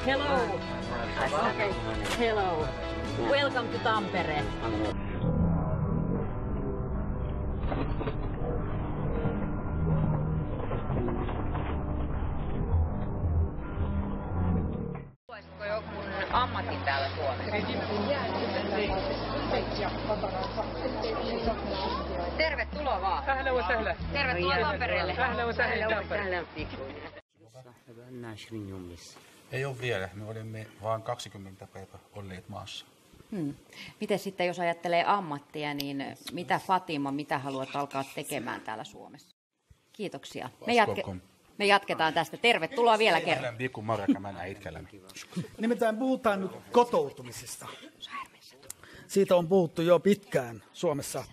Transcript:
Hello. Okay. Hello. Welcome to Tampere. Haluaisitko jonkun ammatin täällä Suomessa? Tervetuloa vaan. أهلا وسهلا. Tervetuloa Tampereelle. أهلا وسهلا تامبر. Ei ole vielä. Me olemme vain 20 päivää olleet maassa. Miten sitten, jos ajattelee ammattia, niin mitä haluat alkaa tekemään täällä Suomessa? Kiitoksia. Me jatketaan tästä. Tervetuloa vielä kerran. Nimittäin puhutaan nyt kotoutumisesta. Siitä on puhuttu jo pitkään Suomessa.